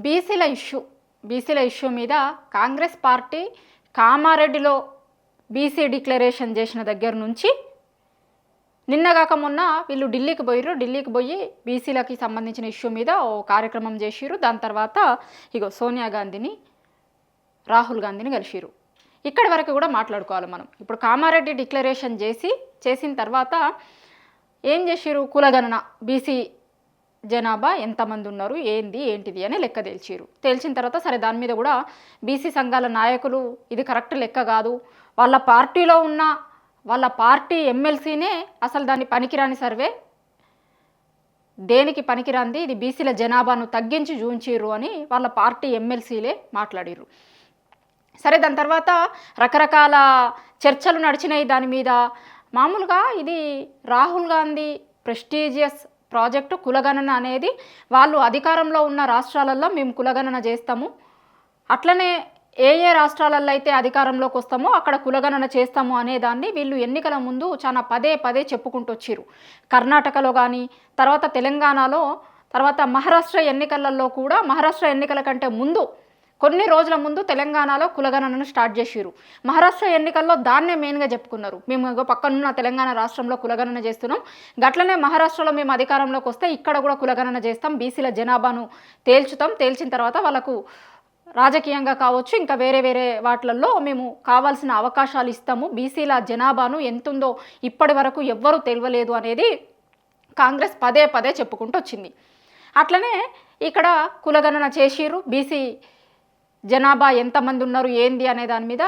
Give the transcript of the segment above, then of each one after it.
బీసీల ఇష్యూ బీసీల ఇష్యూ మీద కాంగ్రెస్ పార్టీ కామారెడ్డిలో బీసీ డిక్లరేషన్ చేసిన దగ్గర నుంచి నిన్నగాక మొన్న వీళ్ళు ఢిల్లీకి పోయి బీసీలకి సంబంధించిన ఇష్యూ మీద ఓ కార్యక్రమం చేసిరు. దాని తర్వాత ఇగో సోనియా గాంధీని రాహుల్ గాంధీని కలిసిరు. ఇక్కడి వరకు కూడా మాట్లాడుకోవాలి మనం. ఇప్పుడు కామారెడ్డి డిక్లరేషన్ చేసిన తర్వాత ఏం చేసిరు, కులగణన బీసీ జనాభా ఎంతమంది ఉన్నారు ఏంటిది అని లెక్క తేల్చిన తర్వాత సరే దాని మీద కూడా బీసీ సంఘాల నాయకులు ఇది కరెక్ట్ లెక్క కాదు, వాళ్ళ పార్టీలో ఉన్న వాళ్ళ పార్టీ ఎమ్మెల్సీనే అసలు దాన్ని పనికిరాని సర్వే, దేనికి పనికిరాంది, ఇది బీసీల జనాభాను తగ్గించి చూంచిర్రు అని వాళ్ళ పార్టీ ఎమ్మెల్సీలే మాట్లాడిర్రు. సరే దాని తర్వాత రకరకాల చర్చలు నడిచినాయి దాని మీద. మామూలుగా ఇది రాహుల్ గాంధీ ప్రెస్టీజియస్ ప్రాజెక్టు కులగణన అనేది వాళ్ళు అధికారంలో ఉన్న రాష్ట్రాలలో మేము కులగణన చేస్తాము, అట్లనే ఏ రాష్ట్రాలలో అయితే అధికారంలోకి వస్తామో అక్కడ కులగణన చేస్తాము అనేదాన్ని వీళ్ళు ఎన్నికల ముందు చాలా పదే చెప్పుకుంటూ వచ్చిర్రు. కర్ణాటకలో కానీ, తర్వాత తెలంగాణలో, తర్వాత మహారాష్ట్ర ఎన్నికలలో కూడా, మహారాష్ట్ర ఎన్నికల కంటే ముందు కొన్ని రోజుల ముందు తెలంగాణలో కులగణనను స్టార్ట్ చేసిర్రు. మహారాష్ట్ర ఎన్నికల్లో దాన్నే మెయిన్గా చెప్పుకున్నారు, మేము పక్కనున్న తెలంగాణ రాష్ట్రంలో కులగణన చేస్తున్నాం, గట్లనే మహారాష్ట్రలో మేము అధికారంలోకి వస్తే ఇక్కడ కూడా కులగణన చేస్తాం, బీసీల జనాభాను తేల్చిన తర్వాత వాళ్ళకు రాజకీయంగా కావచ్చు ఇంకా వేరే వాటిల్లో మేము కావాల్సిన అవకాశాలు ఇస్తాము, బీసీల జనాభాను ఎంతుందో ఇప్పటి వరకు ఎవ్వరూ తెలియలేదు అనేది కాంగ్రెస్ పదే చెప్పుకుంటూ వచ్చింది. అట్లనే ఇక్కడ కులగణన చేసిర్రు, బీసీ జనాభా ఎంతమంది ఉన్నారు ఏంది అనే దాని మీద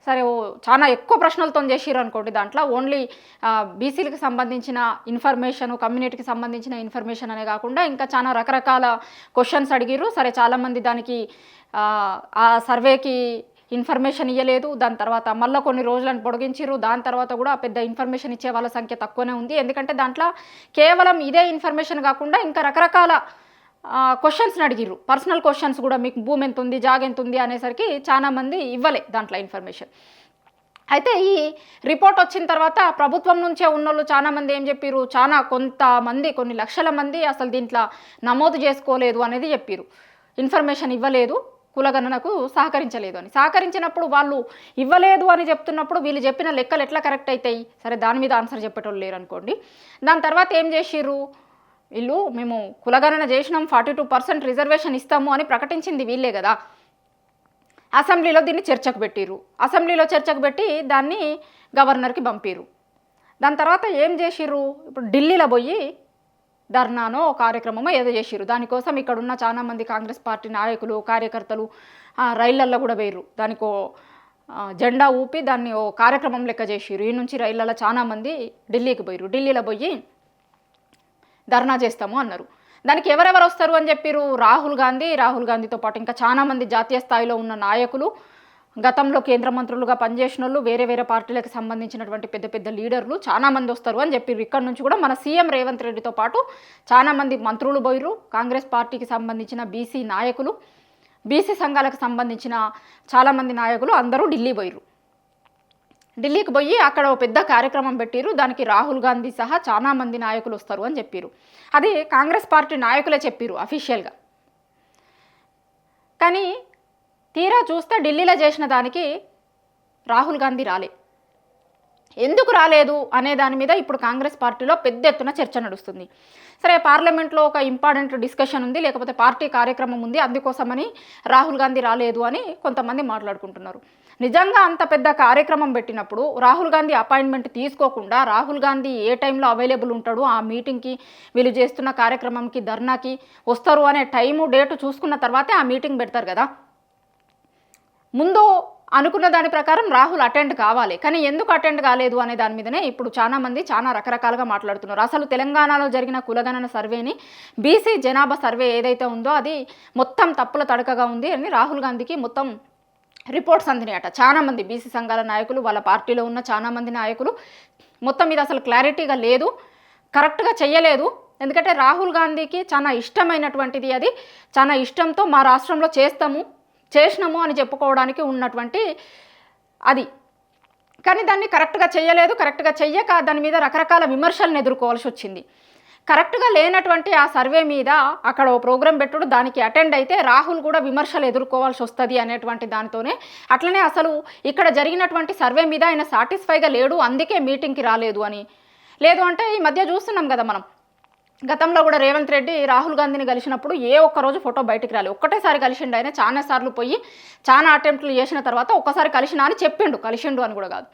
సరే చాలా ఎక్కువ ప్రశ్నలతో చేసిర్రు అనుకోండి. దాంట్లో ఓన్లీ బీసీలకు సంబంధించిన ఇన్ఫర్మేషన్, కమ్యూనిటీకి సంబంధించిన ఇన్ఫర్మేషన్ అనే కాకుండా ఇంకా చాలా రకరకాల క్వశ్చన్స్ అడిగిర్రు. సరే చాలామంది దానికి ఆ సర్వేకి ఇన్ఫర్మేషన్ ఇవ్వలేదు. దాని తర్వాత మళ్ళీ కొన్ని రోజులను పొడిగించిర్రు. దాని తర్వాత కూడా పెద్ద ఇన్ఫర్మేషన్ ఇచ్చే వాళ్ళ సంఖ్య తక్కువనే ఉంది. ఎందుకంటే దాంట్లో కేవలం ఇదే ఇన్ఫర్మేషన్ కాకుండా ఇంకా రకరకాల క్వశ్చన్స్ అడిగిర్రు, పర్సనల్ క్వశ్చన్స్ కూడా, మీకు భూమి ఎంత ఉంది, జాగ ఎంత ఉంది అనేసరికి చాలామంది ఇవ్వలే దాంట్లో ఇన్ఫర్మేషన్. అయితే ఈ రిపోర్ట్ వచ్చిన తర్వాత ప్రభుత్వం నుంచే ఉన్నోళ్ళు చాలామంది ఏం చెప్పారు, కొంతమంది కొన్ని లక్షల మంది అసలు దీంట్లో నమోదు చేసుకోలేదు అనేది చెప్పారు, ఇన్ఫర్మేషన్ ఇవ్వలేదు, కులగణనకు సహకరించలేదు అని. సహకరించినప్పుడు వాళ్ళు ఇవ్వలేదు అని చెప్తున్నప్పుడు వీళ్ళు చెప్పిన లెక్కలు ఎట్లా కరెక్ట్ అవుతాయి? సరే దాని మీద ఆన్సర్ చెప్పేటోళ్ళు లేరు అనుకోండి. దాని తర్వాత ఏం చేసిర్రు, వీళ్ళు మేము కులగణన చేసినాం, 42% రిజర్వేషన్ ఇస్తాము అని ప్రకటించింది వీళ్ళే కదా. అసెంబ్లీలో దీన్ని చర్చకు పెట్టిర్రు, అసెంబ్లీలో చర్చకు పెట్టి దాన్ని గవర్నర్కి పంపిర్రు. దాని తర్వాత ఏం చేసిర్రు, ఇప్పుడు ఢిల్లీలో పోయి ధర్నానో కార్యక్రమమో ఏదో చేసిర్రు. దానికోసం ఇక్కడున్న చాలామంది కాంగ్రెస్ పార్టీ నాయకులు, కార్యకర్తలు రైళ్లల్లో కూడా వేయరు, దానికో జెండా ఊపి దాన్ని ఓ కార్యక్రమం లెక్క చేసిర్రు. ఈ నుంచి రైళ్లలో చాలామంది ఢిల్లీకి పోయిర్రు. ఢిల్లీలో పోయి ధర్నా చేస్తాము అన్నారు. దానికి ఎవరెవరు వస్తారు అని చెప్పారు, రాహుల్ గాంధీతో పాటు ఇంకా చాలామంది జాతీయ స్థాయిలో ఉన్న నాయకులు, గతంలో కేంద్ర మంత్రులుగా పనిచేసిన వాళ్ళు, వేరే పార్టీలకు సంబంధించినటువంటి పెద్ద లీడర్లు చాలామంది వస్తారు అని చెప్పారు. ఇక్కడ నుంచి కూడా మన సీఎం రేవంత్ రెడ్డితో పాటు చాలామంది మంత్రులు పోయిరు, కాంగ్రెస్ పార్టీకి సంబంధించిన బీసీ నాయకులు, బీసీ సంఘాలకు సంబంధించిన చాలామంది నాయకులు అందరూ ఢిల్లీకి పోయి అక్కడ ఒక పెద్ద కార్యక్రమం పెట్టిరు. దానికి రాహుల్ గాంధీ సహా చాలామంది నాయకులు వస్తారు అని చెప్పారు. అది కాంగ్రెస్ పార్టీ నాయకులే చెప్పారు అఫీషియల్గా. కానీ తీరా చూస్తే ఢిల్లీలో చేసిన దానికి రాహుల్ గాంధీ ఎందుకు రాలేదు అనే దాని మీద ఇప్పుడు కాంగ్రెస్ పార్టీలో పెద్ద ఎత్తున చర్చ నడుస్తుంది. సరే పార్లమెంట్లో ఒక ఇంపార్టెంట్ డిస్కషన్ ఉంది, లేకపోతే పార్టీ కార్యక్రమం ఉంది, అందుకోసమని రాహుల్ గాంధీ రాలేదు అని కొంతమంది మాట్లాడుకుంటున్నారు. నిజంగా అంత పెద్ద కార్యక్రమం పెట్టినప్పుడు రాహుల్ గాంధీ అపాయింట్మెంట్ తీసుకోకుండా రాహుల్ గాంధీ ఏ టైంలో అవైలబుల్ ఉంటాడో ఆ మీటింగ్కి, వీళ్ళు చేస్తున్న కార్యక్రమంకి, ధర్నాకి వస్తారు అనే టైము డేటు చూసుకున్న తర్వాతే ఆ మీటింగ్ పెడతారు కదా. ముందు అనుకున్న దాని ప్రకారం రాహుల్ అటెండ్ కావాలి, కానీ ఎందుకు అటెండ్ కాలేదు అనే దాని మీదనే ఇప్పుడు చాలామంది చాలా రకరకాలుగా మాట్లాడుతున్నారు. అసలు తెలంగాణలో జరిగిన కులగణన సర్వేని, బీసీ జనాభా సర్వే ఏదైతే ఉందో అది మొత్తం తప్పుల తడకగా ఉంది అని రాహుల్ గాంధీకి మొత్తం రిపోర్ట్స్ అందినాయట. చాలామంది బీసీ సంఘాల నాయకులు, వాళ్ళ పార్టీలో ఉన్న చాలామంది నాయకులు మొత్తం మీద అసలు క్లారిటీగా లేదు, కరెక్ట్గా చెయ్యలేదు. ఎందుకంటే రాహుల్ గాంధీకి చాలా ఇష్టమైనటువంటిది, అది చాలా ఇష్టంతో మా రాష్ట్రంలో చేసినాము అని చెప్పుకోవడానికి ఉన్నటువంటి అది. కానీ దాన్ని కరెక్ట్గా చెయ్యలేదు, కరెక్ట్గా చెయ్యక దాని మీద రకరకాల విమర్శలను ఎదుర్కోవాల్సి వచ్చింది. కరెక్ట్గా లేనటువంటి ఆ సర్వే మీద అక్కడ ఓ ప్రోగ్రాం పెట్టుడు, దానికి అటెండ్ అయితే రాహుల్ కూడా విమర్శలు ఎదుర్కోవాల్సి వస్తుంది అనేటువంటి దానితోనే, అట్లనే అసలు ఇక్కడ జరిగినటువంటి సర్వే మీద ఆయన సాటిస్ఫైగా లేడు, అందుకే మీటింగ్కి రాలేదు అని. లేదు అంటే ఈ మధ్య చూస్తున్నాం కదా మనం, గతంలో కూడా రేవంత్ రెడ్డి రాహుల్ గాంధీని కలిసినప్పుడు ఏ ఒక్కరోజు ఫోటో బయటికి రాలేదు. ఒక్కటేసారి కలిసిండు ఆయన, చాలాసార్లు పోయి చాలా అటెంప్ట్లు చేసిన తర్వాత ఒక్కసారి కలిసినా అని చెప్పిండు, కలిసిండు అని కూడా కాదు.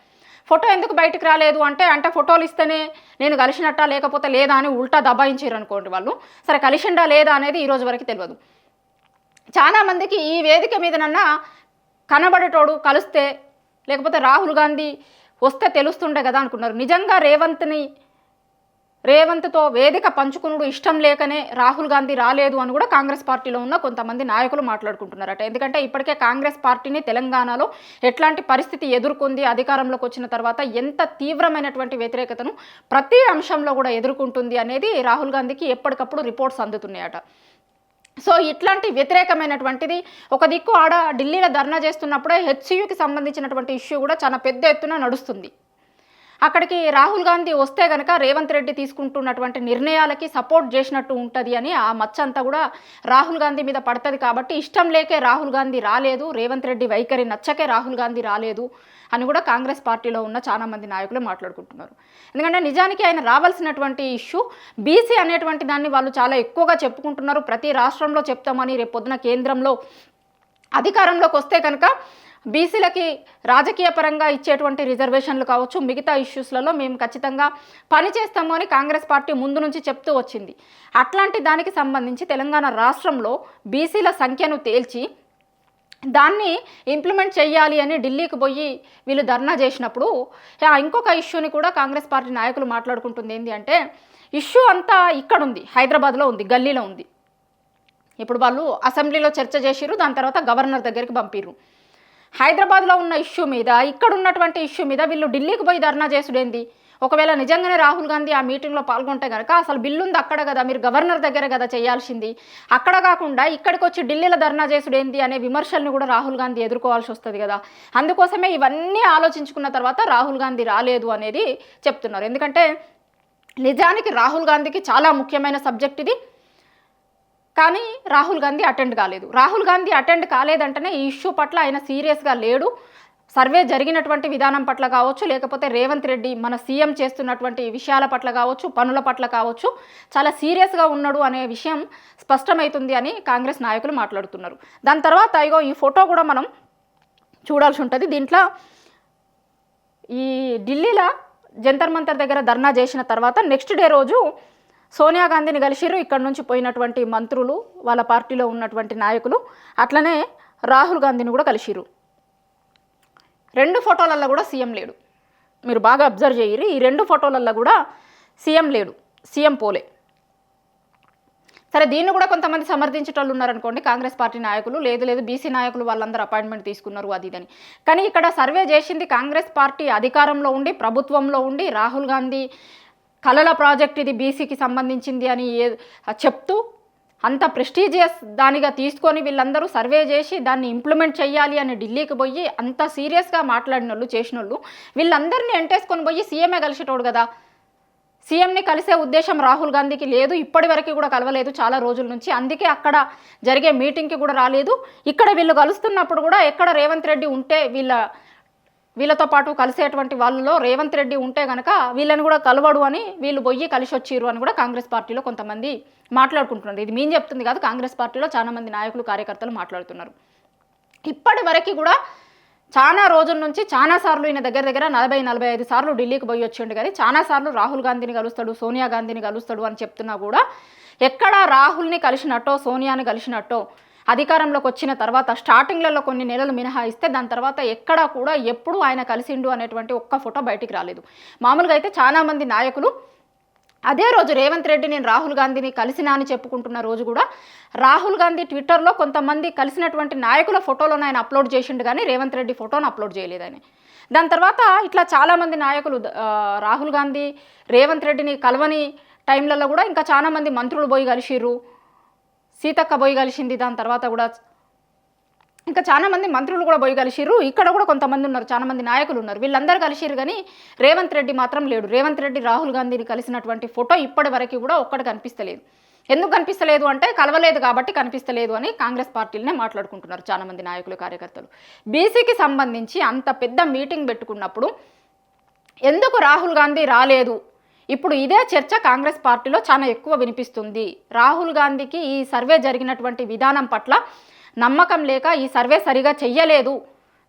ఫోటో ఎందుకు బయటకు రాలేదు అంటే ఫోటోలు ఇస్తేనే నేను కలిసినట్టా లేకపోతే లేదా అని ఉల్టా దబాయించారు అనుకోండి వాళ్ళు. సరే కలిసిండా లేదా అనేది ఈరోజు వరకు తెలియదు. చాలామందికి ఈ వేదిక మీదనన్నా కనబడేటోడు కలిస్తే లేకపోతే రాహుల్ గాంధీ వస్తే తెలుస్తుండే కదా అనుకున్నారు. నిజంగా రేవంత్తో వేదిక పంచుకునుడు ఇష్టం లేకనే రాహుల్ గాంధీ రాలేదు అని కూడా కాంగ్రెస్ పార్టీలో ఉన్న కొంతమంది నాయకులు మాట్లాడుకుంటున్నారట. ఎందుకంటే ఇప్పటికే కాంగ్రెస్ పార్టీని తెలంగాణలో ఎట్లాంటి పరిస్థితి ఎదుర్కొంది, అధికారంలోకి వచ్చిన తర్వాత ఎంత తీవ్రమైనటువంటి వ్యతిరేకతను ప్రతి అంశంలో కూడా ఎదుర్కొంటుంది అనేది రాహుల్ గాంధీకి ఎప్పటికప్పుడు రిపోర్ట్స్ అందుతున్నాయట. సో ఇట్లాంటి వ్యతిరేకమైనటువంటిది ఒక దిక్కు ఆడ ఢిల్లీలో ధర్నా చేస్తున్నప్పుడే హెచ్సియుకి సంబంధించినటువంటి ఇష్యూ కూడా చాలా పెద్ద ఎత్తున నడుస్తుంది. అక్కడికి రాహుల్ గాంధీ వస్తే కనుక రేవంత్ రెడ్డి తీసుకుంటున్నటువంటి నిర్ణయాలకి సపోర్ట్ చేసినట్టు ఉంటుంది అని ఆ మచ్చ అంతా కూడా రాహుల్ గాంధీ మీద పడుతుంది. కాబట్టి ఇష్టం లేకే రాహుల్ గాంధీ రాలేదు, రేవంత్ రెడ్డి వైఖరి నచ్చకే రాహుల్ గాంధీ రాలేదు అని కూడా కాంగ్రెస్ పార్టీలో ఉన్న చాలామంది నాయకులు మాట్లాడుకుంటున్నారు. ఎందుకంటే నిజానికి ఆయన రావాల్సినటువంటి ఇష్యూ బీసీ అనేటువంటి దాన్ని వాళ్ళు చాలా ఎక్కువగా చెప్పుకుంటున్నారు. ప్రతి రాష్ట్రంలో చెప్తామని, రేపు పొద్దున కేంద్రంలో అధికారంలోకి వస్తే కనుక బీసీలకి రాజకీయ పరంగా ఇచ్చేటువంటి రిజర్వేషన్లు కావచ్చు, మిగతా ఇష్యూస్లలో మేము ఖచ్చితంగా పనిచేస్తాము అని కాంగ్రెస్ పార్టీ ముందు నుంచి చెప్తూ వచ్చింది. అట్లాంటి దానికి సంబంధించి తెలంగాణ రాష్ట్రంలో బీసీల సంఖ్యను తేల్చి దాన్ని ఇంప్లిమెంట్ చేయాలి అని ఢిల్లీకి పోయి వీళ్ళు ధర్నా చేసినప్పుడు ఇంకొక ఇష్యూని కూడా కాంగ్రెస్ పార్టీ నాయకులు మాట్లాడుకుంటుంది. ఏంటి అంటే ఇష్యూ అంతా ఇక్కడ ఉంది, హైదరాబాద్లో ఉంది, గల్లీలో ఉంది. ఇప్పుడు వాళ్ళు అసెంబ్లీలో చర్చ చేసిరు, దాని తర్వాత గవర్నర్ దగ్గరికి పంపిర్రు. హైదరాబాద్లో ఉన్న ఇష్యూ మీద, ఇక్కడ ఉన్నటువంటి ఇష్యూ మీద వీళ్ళు ఢిల్లీకి పోయి ధర్నా చేసుడేంది? ఒకవేళ నిజంగానే రాహుల్ గాంధీ ఆ మీటింగ్లో పాల్గొంటే కనుక అసలు బిల్లు ఉంది అక్కడ కదా, మీరు గవర్నర్ దగ్గర కదా చేయాల్సింది, అక్కడ కాకుండా ఇక్కడికి వచ్చి ఢిల్లీలో ధర్నా చేసుడేంది అనే విమర్శల్ని కూడా రాహుల్ గాంధీ ఎదుర్కోవాల్సి వస్తుంది కదా. అందుకోసమే ఇవన్నీ ఆలోచించుకున్న తర్వాత రాహుల్ గాంధీ రాలేదు అనేది చెప్తున్నారు. ఎందుకంటే నిజానికి రాహుల్ గాంధీకి చాలా ముఖ్యమైన సబ్జెక్ట్ ఇది, కానీ రాహుల్ గాంధీ అటెండ్ కాలేదు. రాహుల్ గాంధీ అటెండ్ కాలేదంటేనే ఈ ఇష్యూ పట్ల ఆయన సీరియస్గా లేడు, సర్వే జరిగినటువంటి విధానం పట్ల కావచ్చు, లేకపోతే రేవంత్ రెడ్డి మన సీఎం చేస్తున్నటువంటి విషయాల పట్ల కావచ్చు, పనుల పట్ల కావచ్చు, చాలా సీరియస్గా ఉన్నాడు అనే విషయం స్పష్టమవుతుంది అని కాంగ్రెస్ నాయకులు మాట్లాడుతున్నారు. దాని తర్వాత ఇగో ఈ ఫోటో కూడా మనం చూడాల్సి ఉంటుంది. దీంట్లో ఈ ఢిల్లీలో జంతర్ మంతర్ దగ్గర ధర్నా చేసిన తర్వాత నెక్స్ట్ డే రోజు సోనియా గాంధీని కలిసిర్రు, ఇక్కడ నుంచి పోయినటువంటి మంత్రులు, వాళ్ళ పార్టీలో ఉన్నటువంటి నాయకులు, అట్లనే రాహుల్ గాంధీని కూడా కలిసిర్రు. రెండు ఫోటోలల్లో కూడా సీఎం లేడు. మీరు బాగా అబ్జర్వ్ చేయరు, ఈ రెండు ఫోటోలల్లో కూడా సీఎం లేడు, సీఎం పోలే. సరే దీన్ని కూడా కొంతమంది సమర్థించేటోళ్ళు ఉన్నారనుకోండి కాంగ్రెస్ పార్టీ నాయకులు, లేదు బీసీ నాయకులు వాళ్ళందరూ అపాయింట్మెంట్ తీసుకున్నారు అది ఇదని. కానీ ఇక్కడ సర్వే చేసింది కాంగ్రెస్ పార్టీ అధికారంలో ఉండి, ప్రభుత్వంలో ఉండి, రాహుల్ గాంధీ కలల ప్రాజెక్ట్ ఇది బీసీకి సంబంధించింది అని చెప్తూ అంత ప్రెస్టీజియస్ దానిగా తీసుకొని వీళ్ళందరూ సర్వే చేసి దాన్ని ఇంప్లిమెంట్ చేయాలి అని ఢిల్లీకి పోయి అంత సీరియస్గా మాట్లాడిన వాళ్ళు, చేసిన వాళ్ళు, వీళ్ళందరినీ ఎంటేసుకొని పోయి సీఎంఏ కలిసేటోడు కదా. సీఎంని కలిసే ఉద్దేశం రాహుల్ గాంధీకి లేదు, ఇప్పటి వరకు కూడా కలవలేదు చాలా రోజుల నుంచి. అందుకే అక్కడ జరిగే మీటింగ్కి కూడా రాలేదు. ఇక్కడ వీళ్ళు కలుస్తున్నప్పుడు కూడా ఎక్కడ రేవంత్ రెడ్డి ఉంటే వీళ్ళతో పాటు కలిసేటువంటి వాళ్ళలో రేవంత్ రెడ్డి ఉంటే కనుక వీళ్ళని కూడా కలవడు అని వీళ్ళు పోయి కలిసి వచ్చిర్రు అని కూడా కాంగ్రెస్ పార్టీలో కొంతమంది మాట్లాడుకుంటున్నారు. ఇది మేము చెప్తుంది కాదు, కాంగ్రెస్ పార్టీలో చాలామంది నాయకులు, కార్యకర్తలు మాట్లాడుతున్నారు. ఇప్పటి వరకు కూడా చాలా రోజుల నుంచి చాలాసార్లు ఈయన దగ్గర 40-45 సార్లు ఢిల్లీకి పోయి వచ్చిండు. కానీ చాలాసార్లు రాహుల్ గాంధీని కలుస్తాడు, సోనియా గాంధీని కలుస్తాడు అని చెప్తున్నా కూడా ఎక్కడ రాహుల్ని కలిసినట్టో, సోనియాని కలిసినట్టో అధికారంలోకి వచ్చిన తర్వాత స్టార్టింగ్లలో కొన్ని నెలలు మినహాయిస్తే దాని తర్వాత ఎక్కడా కూడా ఎప్పుడు ఆయన కలిసిండు అనేటువంటి ఒక్క ఫోటో బయటికి రాలేదు. మామూలుగా అయితే చాలామంది నాయకులు అదే రోజు రేవంత్ రెడ్డి నేను రాహుల్ గాంధీని కలిసినా అని చెప్పుకుంటున్న రోజు కూడా రాహుల్ గాంధీ ట్విట్టర్లో కొంతమంది కలిసినటువంటి నాయకుల ఫోటోలను ఆయన అప్లోడ్ చేసిండు, కానీ రేవంత్ రెడ్డి ఫోటోను అప్లోడ్ చేయలేదని. దాని తర్వాత ఇట్లా చాలామంది నాయకులు రాహుల్ గాంధీ రేవంత్ రెడ్డిని కలవని టైంలలో కూడా ఇంకా చాలామంది మంత్రులు పోయి కలిసిర్రు, సీతక్క పోయి కలిసింది. దాని తర్వాత కూడా ఇంకా చాలా మంది మంత్రులు కూడా పోయి కలిసిర్రు. ఇక్కడ కూడా కొంతమంది ఉన్నారు, చాలా మంది నాయకులు ఉన్నారు. వీళ్ళందరూ కలిసిర్రు కానీ రేవంత్ రెడ్డి మాత్రం లేడు. రేవంత్ రెడ్డి రాహుల్ గాంధీని కలిసినటువంటి ఫోటో ఇప్పటి వరకు కూడా ఒక్కటి కనిపిస్తలేదు. ఎందుకు కనిపిస్తలేదు అంటే కలవలేదు కాబట్టి కనిపిస్తలేదు అని కాంగ్రెస్ పార్టీలనే మాట్లాడుకుంటున్నారు చాలా మంది నాయకులు, కార్యకర్తలు. బీసీకి సంబంధించి అంత పెద్ద మీటింగ్ పెట్టుకున్నప్పుడు ఎందుకు రాహుల్ గాంధీ రాలేదు? ఇప్పుడు ఇదే చర్చ కాంగ్రెస్ పార్టీలో చాలా ఎక్కువ వినిపిస్తుంది. రాహుల్ గాంధీకి ఈ సర్వే జరిగినటువంటి విధానం పట్ల నమ్మకం లేక ఈ సర్వే సరిగా చెయ్యలేదు,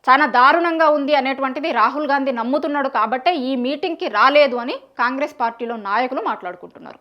చాలా దారుణంగా ఉంది అనేటువంటిది రాహుల్ గాంధీ నమ్ముతున్నాడు కాబట్టే ఈ మీటింగ్కి రాలేదు అని కాంగ్రెస్ పార్టీలో నాయకులు మాట్లాడుకుంటున్నారు.